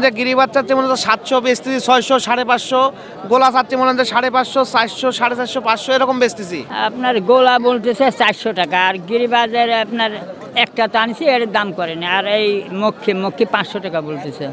যে গিরিবাজ চাচ্ছে মনে হয় 700 বেচতেছি, 600, 550, গোলা চাচ্ছে মনে হয় 550, 400, 450, 500 এরকম বেচতেছি। আপনার গোলা বলতেছে 400 টাকা, আর গিরিবাজের আপনার একটা টানছি এর দাম করেন, আর এই মক্ষী 500 টাকা বলতেছে।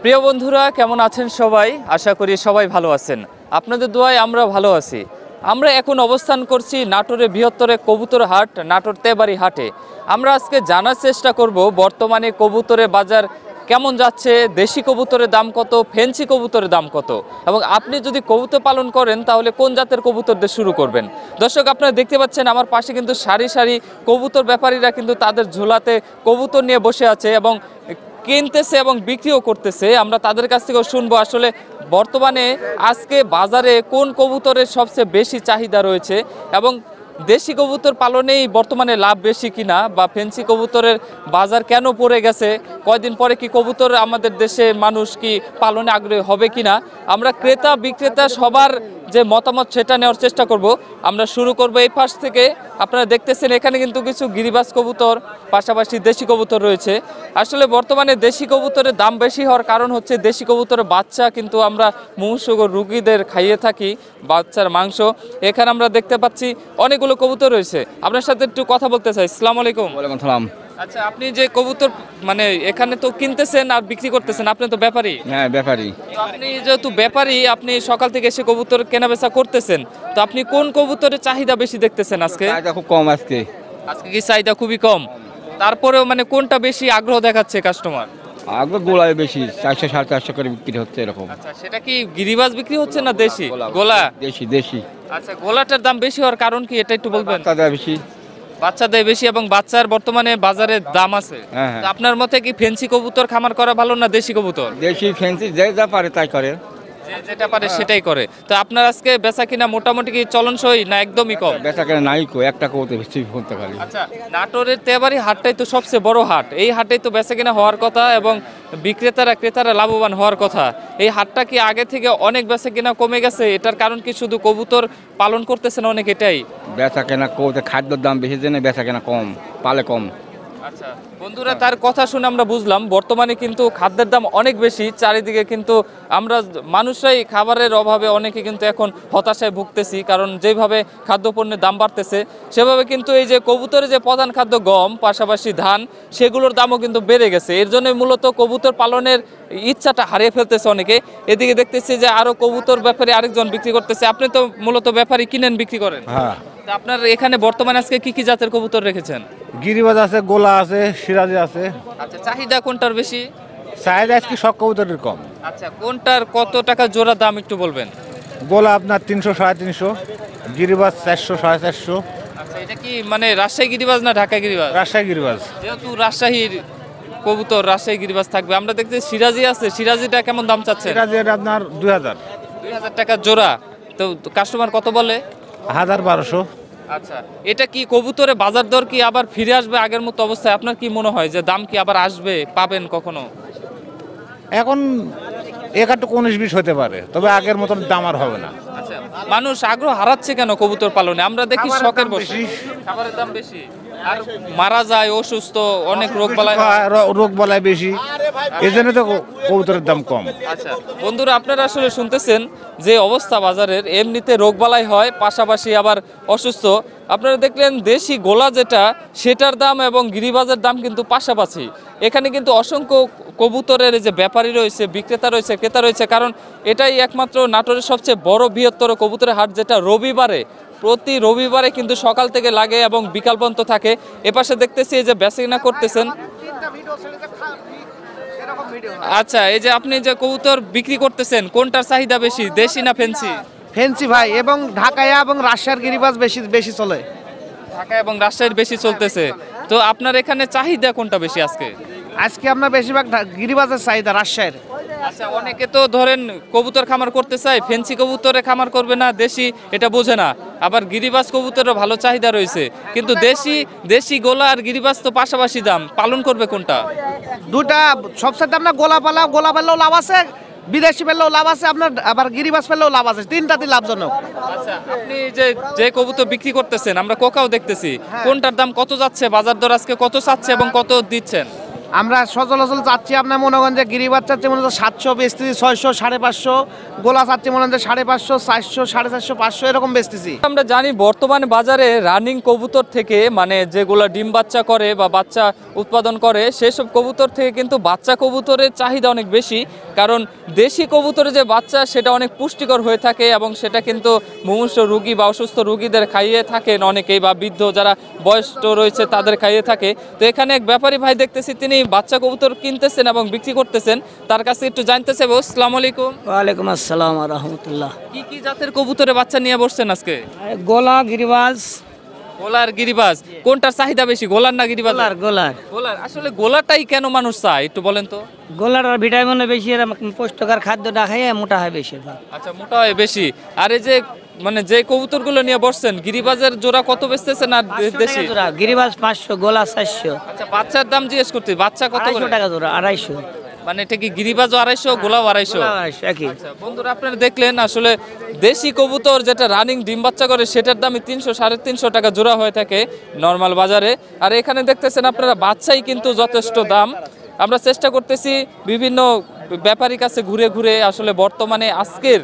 প্রিয় বন্ধুরা, কেমন আছেন সবাই? আশা করি সবাই ভালো আছেন। আপনাদের দোয়ায় আমরা ভালো আছি। আমরা এখন অবস্থান করছি নাটোরের বৃহত্তর কবুতর হাট, নাটোর তেবাড়ি হাটে। আমরা আজকে জানার চেষ্টা করব বর্তমানে কবুতরের বাজার কেমন যাচ্ছে, দেশি কবুতরের দাম কত, ফেন্সি কবুতরের দাম কত, এবং আপনি যদি কবুতর পালন করেন তাহলে কোন জাতের কবুতর দিয়ে শুরু করবেন। দর্শক, আপনারা দেখতে পাচ্ছেন আমার পাশে কিন্তু সারি সারি কবুতর ব্যাপারীরা কিন্তু তাদের ঝোলাতে কবুতর নিয়ে বসে আছে এবং কিনতেছে এবং বিক্রিও করতেছে। আমরা তাদের কাছ থেকেও শুনবো আসলে বর্তমানে আজকে বাজারে কোন কবুতরের সবচেয়ে বেশি চাহিদা রয়েছে এবং দেশি কবুতর পালনেই বর্তমানে লাভ বেশি কিনা, বা ফেন্সি কবুতরের বাজার কেন পড়ে গেছে, কয়দিন পরে কি কবুতর আমাদের দেশে মানুষ কি পালনে আগ্রহী হবে কিনা, আমরা ক্রেতা বিক্রেতা সবার যে মতামত সেটা নেওয়ার চেষ্টা করব। আমরা শুরু করব এই পাশ থেকে। আপনারা দেখতেছেন এখানে কিন্তু কিছু গিরিবাজ কবুতর, পাশাপাশি দেশি কবুতর রয়েছে। আসলে বর্তমানে দেশি কবুতরের দাম বেশি হওয়ার কারণ হচ্ছে দেশি কবুতরের বাচ্চা কিন্তু আমরা মুমূর্ষু রোগীদের খাইয়ে থাকি, বাচ্চার মাংস। এখানে আমরা দেখতে পাচ্ছি অনেকগুলো কবুতর রয়েছে। আপনার সাথে একটু কথা বলতে চাই। আসসালামু আলাইকুম। ওয়ালাইকুম সালাম। আচ্ছা, আপনি যে কবুতর মানে এখানে তো কিনতেছেন আর বিক্রি করতেছেন, আপনি তো ব্যাপারী। হ্যাঁ, ব্যাপারী। আপনি যেহেতু ব্যাপারী, আপনি সকাল থেকে এসে কবুতর কেনাবেচা করতেছেন, তো আপনি কোন কবুতরের চাহিদা বেশি দেখতেছেন আজকে? চাহিদা খুব কম আজকে। আজকে কি চাহিদা খুবই কম? তারপরেও মানে কোনটা বেশি আগ্রহ দেখাচ্ছে কাস্টমার? আগে গোলায় বেশি 400 450 করে বিক্রি হচ্ছে এরকম। আচ্ছা, সেটা কি গিরিবাজ বিক্রি হচ্ছে না দেশি? গোলা। দেশি দেশি। আচ্ছা, গোলাটার দাম বেশি হওয়ার কারণ কি এটা একটু বলবেন? বাচ্চাদের বেশি। বাচ্চাদের বেশি এবং বাচ্চার বর্তমানে বাজারে দাম আছে। হ্যাঁ, হ্যাঁ। তো আপনার মতে কি ফেন্সি কবুতর খামার করা ভালো না দেশি কবুতর? দেশি ফেন্সি যে যা পারে তাই করে। যে যেটা পারে সেটাই করে। তো আপনার আজকে বেচা কিনা মোটামুটি কি চলনসই না একদমই কম? বেচা কেনা নাই কো, একটা কবুতর বেশি ফোনতে খালি। আচ্ছা, নাটোরের তেবাড়ি হাটটাই তো সবচেয়ে বড় হাট। এই হাটেই তো বেচা কিনা হওয়ার কথা এবং বিক্রেতারা ক্রেতারা লাভবান হওয়ার কথা। এই হাটটা কি আগে থেকে অনেক বেচা কিনা কমে গেছে? এটার কারণ কি শুধু কবুতর পালন করতেছেন অনেক, এটাই? বেচা কেনা কবুতর খাদ্যের দাম বেশি জেনে বেচা কেনা কম, পালে কম। আচ্ছা বন্ধুরা, তার কথা শুনে আমরা বুঝলাম বর্তমানে কিন্তু খাদ্যের দাম অনেক বেশি। চারিদিকে কিন্তু আমরা মানুষরাই খাবারের অভাবে অনেকে কিন্তু এখন হতাশায় ভুগতেছি, কারণ যেভাবে খাদ্যপণ্যের দাম বাড়তেছে সেভাবে কিন্তু এই যে কবুতরের যে প্রধান খাদ্য গম, পাশাপাশি ধান, সেগুলোর দামও কিন্তু বেড়ে গেছে। এর জন্য মূলত কবুতর পালনের ইচ্ছাটা হারিয়ে ফেলতেছে অনেকে। এদিকে দেখতেছি যে আরো কবুতর ব্যাপারে আরেকজন বিক্রি করতেছে। আপনি তো মূলত ব্যাপারী, কিনেন বিক্রি করেন? হ্যাঁ। আপনার এখানে বর্তমানে আজকে কি কি জাতের কবুতর রেখেছেন? গিরিবাজ আছে, গোলা আছে, সিরাজি আছে। আচ্ছা, চাহিদা কোনটার বেশি? চাহিদা আজকে সব কবুতরের কম। আচ্ছা, কোনটার কত টাকা জোড়া দাম একটু বলবেন? গোলা আপনার 300 350, গিরিবাজ 400 450। আচ্ছা, এটা কি মানে রাজশাহী গিরিবাজ না ঢাকা গিরিবাজ? রাজশাহী গিরিবাজ। যেহেতু রাজশাহীর কবুতর, রাজশাহী গিরিবাজ থাকবে। আমরা দেখতে সিরাজি আছে, সিরাজিটা কেমন দাম চাচ্ছেন? সিরাজি আপনার 2000 টাকা জোড়া। তো কাস্টমার কত বলে? 1200। আচ্ছা, এটা কি কবুতরে বাজার দর কি আবার ফিরে আসবে আগের মতো অবস্থায়? আপনার কি মনে হয় যে দাম কি আবার আসবে, পাবেন কখনো? এখন 19-20 হতে পারে, তবে আগের মতন দাম আর হবে না। আচ্ছা, মানুষ আগ্রহ হারাচ্ছে কেন কবুতর পালনে? আমরা দেখি শখের বসে খাবারের দাম বেশি, আর মারা যায়, অসুস্থ, অনেক রোগ বালাই বেশি, এই জন্য তো কবুতরের দাম কম। আচ্ছা বন্ধুরা, আপনারা আসলে শুনতেছেন যে অবস্থা বাজারের, এমনিতে রোগবালাই হয়, পাশাপাশি আবার অসুস্থ। আপনারা দেখলেন দেশি গোলা যেটা, সেটার দাম এবং গিরিবাজের দাম কিন্তু পাশাপাশি। এখানে কিন্তু অসংখ্য কবুতরের যে ব্যাপারী রয়েছে, বিক্রেতা রয়েছে, ক্রেতা রয়েছে, কারণ এটাই একমাত্র নাটোরের সবচেয়ে বড় বৃহত্তর কবুতরের হাট, যেটা রবিবারে, প্রতি রবিবারে কিন্তু সকাল থেকে লাগে এবং বিকাল পর্যন্ত থাকে। এপাশে দেখতেছি এই যে বেচাকেনা করতেছেন। আচ্ছা, এই যে আপনি যে কবুতর বিক্রি করতেছেন, কোনটার চাহিদা বেশি, দেশি না ফেন্সি? ফেন্সি ভাই, এবং ঢাকায় এবং রাজশাহীর গিরিবাজ বেশি বেশি চলে। ঢাকা এবং রাজশাহীর বেশি চলতেছে। তো আপনার এখানে চাহিদা কোনটা বেশি আজকে? আজকে আপনার বেশিরভাগ গিরিবাজের চাহিদা রাজশাহীর। আচ্ছা, অনেকে তো ধরেন কবুতর খামার করতে চায়, ফেন্সি কবুতরে খামার করবে না, দেশি এটা বোঝে না। আবার গিরিবাজ কবুতরের ভালো চাহিদা রয়েছে, কিন্তু দেশি গোলা আর গিরিবাজ তো পাশাপাশি দাম, পালন করবে কোনটা? দুটা সবচেয়ে দাম না, গোলা পেলেও লাভ আছে, বিদেশি পেলেও লাভ আছে, আপনার আবার গিরিবাস পেলেও লাভ আছে, তিনটাতেই লাভজনক। আচ্ছা, আপনি যে কবুতর বিক্রি করতেছেন, আমরা কোকাও দেখতেছি, কোনটার দাম কত যাচ্ছে, বাজার দর আজকে কত চাচ্ছে এবং কত দিচ্ছেন? আমরা সচলাচল চাচ্ছি আপনার মনে করেন যে গিরিবাস চাচ্ছি মনে হয় 700, বেচতেছি 600, 550, গোলা চাচ্ছি মনে হয় 550, 400, 450, 500 এরকম বেচতেছি। আমরা জানি বর্তমানে বাজারে রানিং কবুতর থেকে, মানে যেগুলো ডিম বাচ্চা করে বা বাচ্চা উৎপাদন করে, সেসব কবুতর থেকে কিন্তু বাচ্চা কবুতরের চাহিদা অনেক বেশি। কারণ দেশি কবুতরের যে বাচ্চা সেটা অনেক পুষ্টিকর হয়ে থাকে এবং সেটা কিন্তু মুমূর্ষু রোগী বা অসুস্থ রোগীদের খাইয়ে থাকেন অনেকেই, বা বৃদ্ধ যারা বয়স্ক রয়েছে তাদের খাইয়ে থাকে। তো এখানে এক ব্যাপারী ভাই দেখতেছি তিনি বাচ্চা কবুতর কিনতেছেন এবং বিক্রি করতেছেন, তার কাছে একটু জানতে চাইবো। আসসালামু আলাইকুম। ওয়ালাইকুম আসসালাম রাহমাতুল্লাহ। কি কি জাতের কবুতরের বাচ্চা নিয়ে বসছেন আজকে? গোলা গিরিবাজ। গোলার গিরিবাজ কোনটার চাহিদা বেশি, গোলার না গিরিবাজ? গোলার গোলার। আসলে গোলাটাই কেন মানুষ চায় একটু বলেন তো? গোলার আর ভিটামিনও বেশি, এরা পুষ্টিকর খাদ্য না খাইয়ে মোটা হয় বেশিরভাগ। আচ্ছা, মোটা হয় বেশি। আর এই যে মানে যে কবুতরগুলো নিয়ে বসছেন, গিরিবাজের জোড়া কত বেচতেছেন আর দেশি? গিরিবাজ 500, গোলা 400। আচ্ছা, বাচ্চার দাম জিজ্ঞেস করতে, বাচ্চা কত করে? 250 টাকা জোড়া, 250। মানে এটা কি গিরিবাজও 250, গোলাও 250? একই। আচ্ছা বন্ধুরা, আপনারা দেখলেন আসলে দেশি কবুতর যেটা রানিং ডিম বাচ্চা করে সেটার দামই 300, 350 টাকা জোড়া হয়ে থাকে নর্মাল বাজারে। আর এখানে দেখতেছেন আপনারা বাচ্চাই কিন্তু যথেষ্ট দাম। আমরা চেষ্টা করতেছি বিভিন্ন ব্যাপারীর কাছে ঘুরে ঘুরে আসলে বর্তমানে আজকের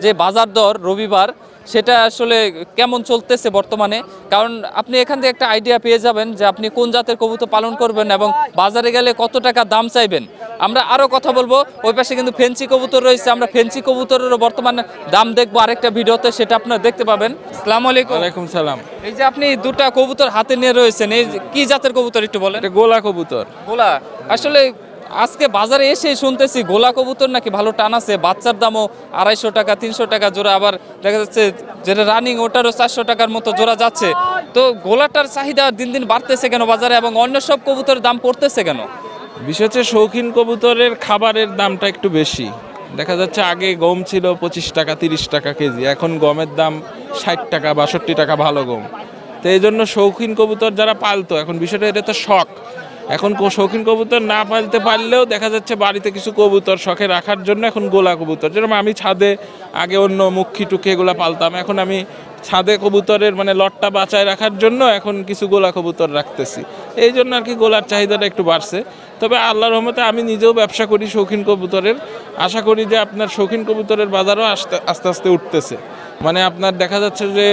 যে বাজার দর রবিবার সেটা আসলে কেমন চলতেছে বর্তমানে, কারণ আপনি এখান থেকে একটা আইডিয়া পেয়ে যাবেন যে আপনি কোন জাতের কবুতর পালন করবেন এবং বাজারে গেলে কত টাকা দাম চাইবেন। আমরা আরো কথা বলবো, ওই পাশে কিন্তু ফেন্সি কবুতর রয়েছে, আমরা ফেন্সি কবুতরেরও বর্তমানে দাম দেখবো আরেকটা ভিডিওতে, সেটা আপনারা দেখতে পাবেন। আসসালামু আলাইকুম। ওয়ালাইকুম সালাম। এই যে আপনি দুটা কবুতর হাতে নিয়ে রয়েছেন, এই কি জাতের কবুতর একটু বলেন? এটা গোলা কবুতর। গোলা। আসলে আজকে বাজারে এসে শুনতেছি গোলা কবুতর নাকি ভালো টান আছে, বাচ্চার দামও 250 টাকা 300 টাকা জোড়া, আবার দেখা যাচ্ছে যেটা রানিং ওটারও 400 টাকার মতো জোড়া যাচ্ছে। তো গোলাটার চাহিদা দিন দিন বাড়তেছে কেন বাজারে এবং অন্য সব কবুতরের দাম পড়তেছে কেন? বিশেষ হচ্ছে শৌখিন কবুতরের খাবারের দামটা একটু বেশি। দেখা যাচ্ছে আগে গম ছিল 25 টাকা 30 টাকা কেজি, এখন গমের দাম 60 টাকা 62 টাকা ভালো গম। তো এই জন্য শৌখিন কবুতর যারা পালতো, এখন বিষয়টা এটা তো শখ, এখন শৌখিন কবুতর না পালতে পারলেও দেখা যাচ্ছে বাড়িতে কিছু কবুতর শখে রাখার জন্য এখন গোলা কবুতর, যেরকম আমি ছাদে আগে অন্য মুখী টুকি এগুলো পালতাম, এখন আমি ছাদে কবুতরের মানে লটটা বাঁচায় রাখার জন্য এখন কিছু গোলা কবুতর রাখতেছি। এই জন্য আর কি গোলার চাহিদাটা একটু বাড়ছে। তবে আল্লাহর রহমতে আমি নিজেও ব্যবসা করি শৌখিন কবুতরের, আশা করি যে আপনার শৌখিন কবুতরের বাজারও আস্তে আস্তে উঠতেছে। মানে আপনার দেখা যাচ্ছে যে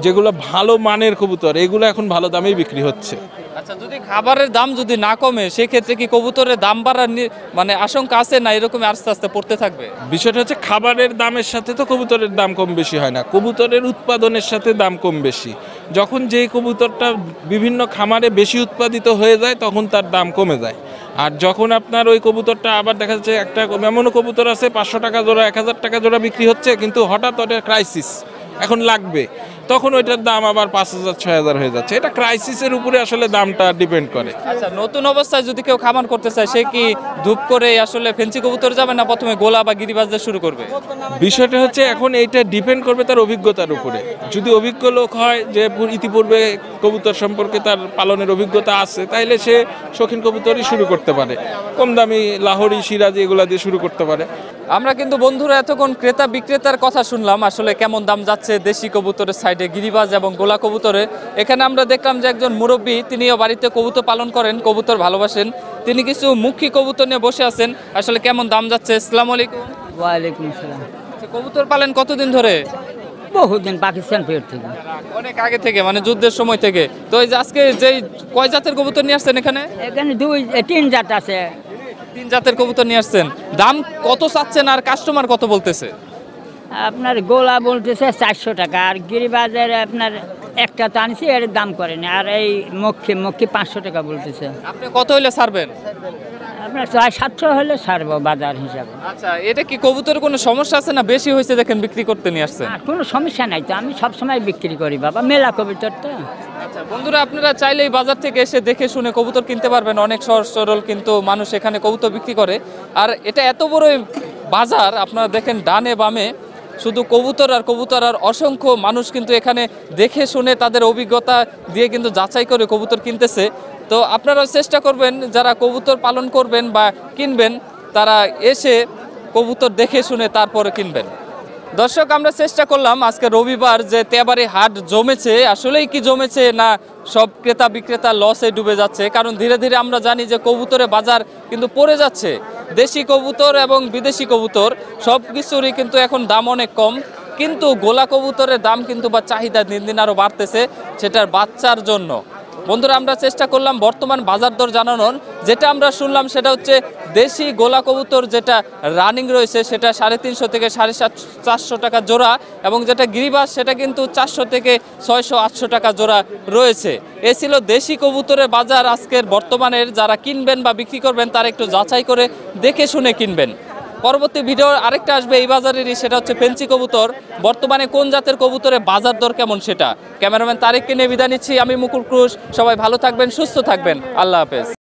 যেগুলো ভালো মানের কবুতর এগুলো এখন ভালো দামেই বিক্রি হচ্ছে। আচ্ছা, যদি খাবারের দাম যদি না কমে সেক্ষেত্রে কি কবুতরের দাম বাড়ার মানে আশঙ্কা আছে না এরকম আস্তে আস্তে পড়তে থাকবে? বিষয়টা হচ্ছে খাবারের দামের সাথে তো কবুতরের দাম কম বেশি হয় না, কবুতরের উৎপাদনের সাথে দাম কম বেশি। যখন যেই কবুতরটা বিভিন্ন খামারে বেশি উৎপাদিত হয়ে যায় তখন তার দাম কমে যায়। আর যখন আপনার ওই কবুতরটা আবার দেখা যাচ্ছে একটা এমনও কবুতর আছে 500 টাকা জোড়া 1000 টাকা জোড়া বিক্রি হচ্ছে, কিন্তু হঠাৎ ওটার ক্রাইসিস এখন লাগবে, তখন ওইটার দাম আবার 5000 6000 হয়ে যাচ্ছে। এটা ক্রাইসিসের উপরে আসলে দামটা ডিপেন্ড করে। আচ্ছা, নতুন অবস্থায় যদি কেউ খামার করতে চায় সে কি ধূপ করে আসলে ফেন্সি কবুতর যাবে না প্রথমে গোলা বা গিরিবাজ দিয়ে শুরু করবে? বিষয়টা হচ্ছে এখন এইটা ডিপেন্ড করবে তার অভিজ্ঞতার উপরে। যদি অভিজ্ঞ লোক হয় যে ইতিপূর্বে কবুতর সম্পর্কে তার পালনের অভিজ্ঞতা আছে, তাইলে সে শৌখিন কবুতরই শুরু করতে পারে, কম দামি লাহোরি সিরাজি এগুলা দিয়ে শুরু করতে পারে। আমরা কিন্তু বন্ধুরা এতক্ষণ ক্রেতা বিক্রেতার কথা শুনলাম, আসলে কেমন দাম যাচ্ছে দেশি কবুতরের সাইডে, গিরিবাজ এবং গোলা কবুতরের। এখানে আমরা দেখলাম যে একজন মুরব্বী, তিনিও বাড়িতে কবুতর পালন করেন, কবুতর ভালোবাসেন, তিনি কিছু মুখী কবুতর নিয়ে বসে আছেন, আসলে কেমন দাম যাচ্ছে। আসসালামু আলাইকুম। ওয়ালাইকুম আসসালাম। আচ্ছা, কবুতর পালেন কতদিন ধরে? বহুদিন, পাকিস্তান পেট থেকে। অনেক আগে থেকে, মানে যুদ্ধের সময় থেকে। তো এই যে আজকে যেই কয় জাতের কবুতর নিয়ে আসছেন এখানে? এখানে 3 জাত আছে। 3 জাতের কবুতর নিয়ে আসছেন, দাম কত চাচ্ছেন আর কাস্টমার কত বলতেছে? আপনার গোলা বলতেছে 400 টাকা, আর গিরিবাজের আপনার একটা তো আনছি এর দাম করেনি আর এই মক্ষী 500 টাকা বলতেছে। আপনি কত হইলে ছাড়বেন? আপনার 600-700 হলে ছাড়বো বাজার হিসাবে। আচ্ছা, এটা কি কবুতরের কোনো সমস্যা আছে না বেশি হয়েছে দেখেন বিক্রি করতে নিয়ে আসছেন? আর কোনো সমস্যা নাই তো, আমি সবসময় বিক্রি করি বাবা, মেলা কবুতর তো। আচ্ছা বন্ধুরা, আপনারা চাইলেই বাজার থেকে এসে দেখে শুনে কবুতর কিনতে পারবেন। অনেক সহজ সরল কিন্তু মানুষ এখানে কবুতর বিক্রি করে। আর এটা এত বড় বাজার, আপনারা দেখেন ডানে বামে শুধু কবুতর আর কবুতর, আর অসংখ্য মানুষ কিন্তু এখানে দেখে শুনে তাদের অভিজ্ঞতা দিয়ে কিন্তু যাচাই করে কবুতর কিনতেছে। তো আপনারা চেষ্টা করবেন যারা কবুতর পালন করবেন বা কিনবেন তারা এসে কবুতর দেখে শুনে তারপরে কিনবেন। দর্শক, আমরা চেষ্টা করলাম আজকে রবিবার যে তেবাড়ি হাট জমেছে, আসলেই কি জমেছে না সব ক্রেতা বিক্রেতা লসে ডুবে যাচ্ছে? কারণ ধীরে ধীরে আমরা জানি যে কবুতরের বাজার কিন্তু পড়ে যাচ্ছে। দেশি কবুতর এবং বিদেশি কবুতর সব কিছুরই কিন্তু এখন দাম অনেক কম, কিন্তু গোলা কবুতরের দাম কিন্তু বা চাহিদা দিন দিন আরও বাড়তেছে সেটার বাচ্চার জন্য। বন্ধুরা, আমরা চেষ্টা করলাম বর্তমান বাজার দর জানানোর। যেটা আমরা শুনলাম সেটা হচ্ছে দেশি গোলা কবুতর যেটা রানিং রয়েছে সেটা 350 থেকে 450 টাকা জোড়া, এবং যেটা গিরিবাস সেটা কিন্তু 400 থেকে 600-800 টাকা জোড়া রয়েছে। এ ছিল দেশি কবুতরের বাজার আজকের বর্তমানের। যারা কিনবেন বা বিক্রি করবেন তারা একটু যাচাই করে দেখে শুনে কিনবেন। পরবর্তী ভিডিও আরেকটা আসবে এই বাজারেরই, সেটা হচ্ছে ফেন্সি কবুতর। বর্তমানে কোন জাতের কবুতরের বাজার দর কেমন সেটা। ক্যামেরাম্যান তারেককে নিয়ে বিদায় নিচ্ছি, আমি মুকুল ক্রুশ। সবাই ভালো থাকবেন, সুস্থ থাকবেন, আল্লাহ হাফেজ।